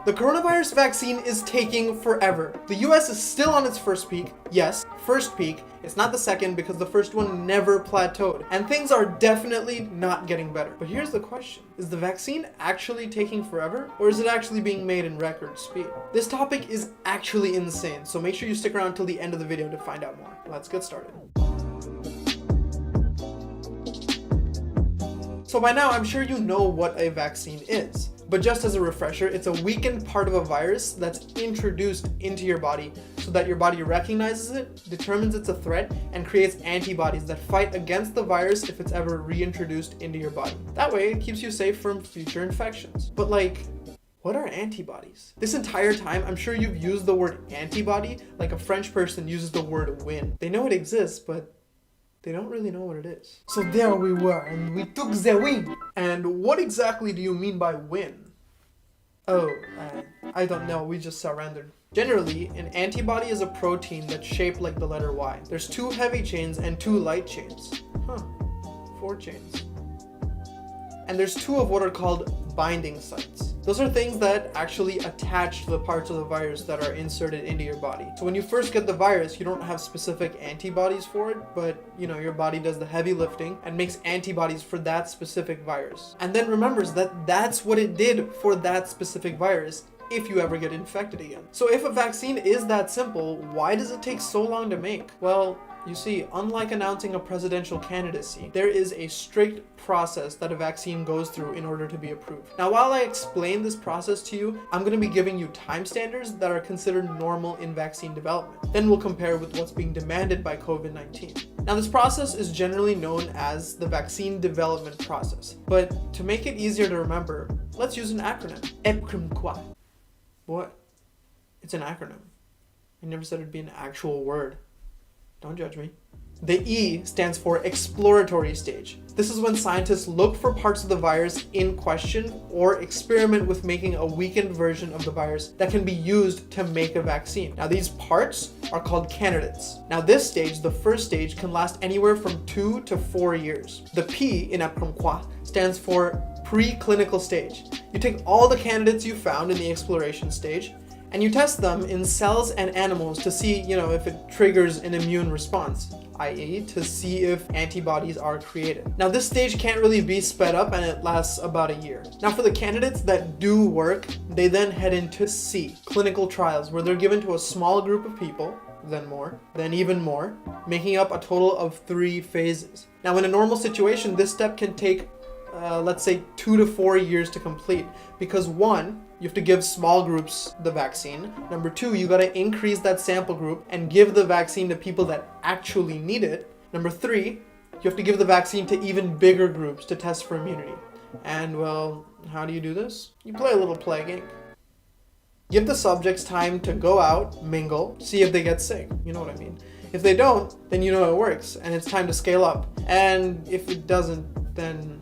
The coronavirus vaccine is taking forever. The US is still on its first peak. Yes, first peak. It's not the second because the first one never plateaued. And things are definitely not getting better. But here's the question. Is the vaccine actually taking forever? Or is it actually being made in record speed? This topic is actually insane, so make sure you stick around till the end of the video to find out more. Let's get started. So by now, I'm sure you know what a vaccine is. But just as a refresher, it's a weakened part of a virus that's introduced into your body so that your body recognizes it, determines it's a threat, and creates antibodies that fight against the virus if it's ever reintroduced into your body. That way, it keeps you safe from future infections. But what are antibodies? This entire time, I'm sure you've used the word antibody like a French person uses the word win. They know it exists, but they don't really know what it is. So there we were, and we took the win. And what exactly do you mean by win? Oh, I don't know, we just surrendered. Generally, an antibody is a protein that's shaped like the letter Y. There's 2 heavy chains and 2 light chains. 4 chains. And there's 2 of what are called binding sites. Those are things that actually attach to the parts of the virus that are inserted into your body. So when you first get the virus, you don't have specific antibodies for it, but your body does the heavy lifting and makes antibodies for that specific virus. And then remembers that that's what it did for that specific virus if you ever get infected again. So if a vaccine is that simple, why does it take so long to make? Well, you see, unlike announcing a presidential candidacy, there is a strict process that a vaccine goes through in order to be approved. Now, while I explain this process to you, I'm going to be giving you time standards that are considered normal in vaccine development. Then we'll compare with what's being demanded by COVID-19. Now, this process is generally known as the vaccine development process. But to make it easier to remember, let's use an acronym. EPCRMQUA. What? It's an acronym. I never said it'd be an actual word. Don't judge me. The E stands for exploratory stage. This is when scientists look for parts of the virus in question or experiment with making a weakened version of the virus that can be used to make a vaccine. Now, these parts are called candidates. Now, this stage, the first stage, can last anywhere from 2 to 4 years. The P in EPCRMQUA stands for preclinical stage. You take all the candidates you found in the exploration stage and you test them in cells and animals to see, if it triggers an immune response, i.e. to see if antibodies are created. Now, this stage can't really be sped up and it lasts about a year. Now, for the candidates that do work, they then head into C, clinical trials, where they're given to a small group of people, then more, then even more, making up a total of 3 phases. Now, in a normal situation, this step can take let's say 2 to 4 years to complete, because 1, you have to give small groups the vaccine. Number 2, you got to increase that sample group and give the vaccine to people that actually need it. Number 3, you have to give the vaccine to even bigger groups to test for immunity. And well, how do you do this? You play a little Plague Inc. Give the subjects time to go out, mingle, see if they get sick. You know what I mean? If they don't, then you know it works and it's time to scale up. And if it doesn't, then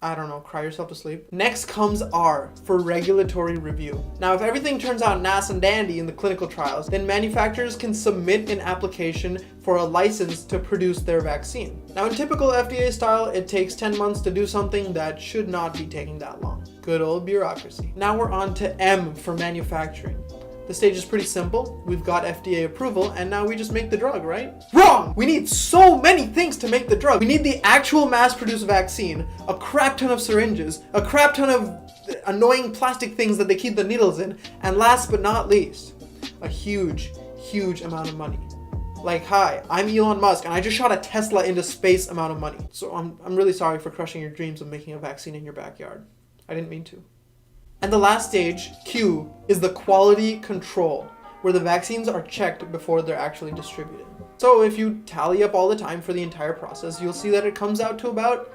I don't know, cry yourself to sleep. Next comes R, for regulatory review. Now, if everything turns out nice and dandy in the clinical trials, then manufacturers can submit an application for a license to produce their vaccine. Now, in typical FDA style, it takes 10 months to do something that should not be taking that long. Good old bureaucracy. Now we're on to M, for manufacturing. The stage is pretty simple. We've got FDA approval, and now we just make the drug, right? Wrong! We need so many things to make the drug. We need the actual mass-produced vaccine, a crap ton of syringes, a crap ton of annoying plastic things that they keep the needles in, and last but not least, a huge, huge amount of money. Hi, I'm Elon Musk, and I just shot a Tesla into space amount of money. So I'm really sorry for crushing your dreams of making a vaccine in your backyard. I didn't mean to. And the last stage, Q, is the quality control, where the vaccines are checked before they're actually distributed. So if you tally up all the time for the entire process, you'll see that it comes out to about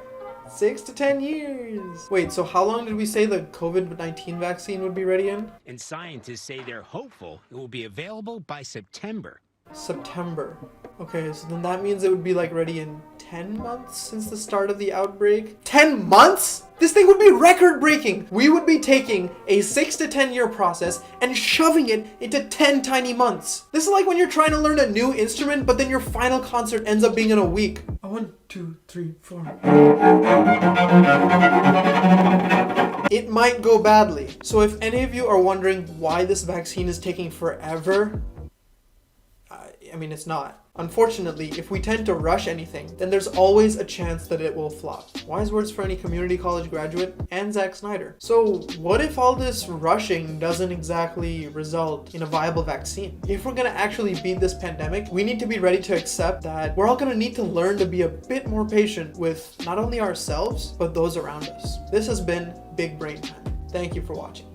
6 to 10 years. Wait, so how long did we say the COVID-19 vaccine would be ready in? And scientists say they're hopeful it will be available by September. September. Okay, so then that means it would be like ready in 10 months since the start of the outbreak. 10 months? This thing would be record breaking. We would be taking a 6 to 10 year process and shoving it into 10 tiny months. This is like when you're trying to learn a new instrument, but then your final concert ends up being in a week. 1, 2, 3, 4. It might go badly. So if any of you are wondering why this vaccine is taking forever, I mean, it's not. Unfortunately, if we tend to rush anything, then there's always a chance that it will flop. Wise words for any community college graduate and Zack Snyder. So what if all this rushing doesn't exactly result in a viable vaccine? If we're gonna actually beat this pandemic, we need to be ready to accept that we're all gonna need to learn to be a bit more patient with not only ourselves, but those around us. This has been Big Brain Time. Thank you for watching.